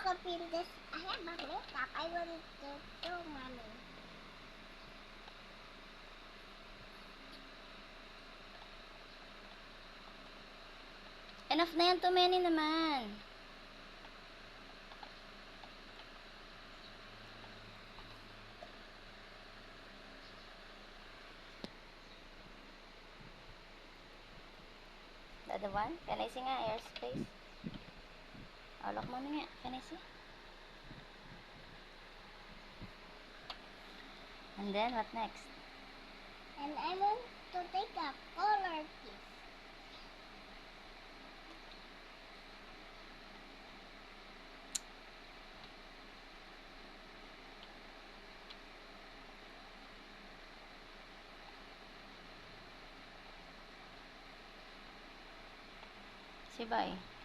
copy this. I have my makeup. I wanted to show mommy. Enough na yan, too many naman. The other one? Can I see nga airspace? Lock mo nga. Can I see? And then, what next? And I want to take a color piece. Si Bay.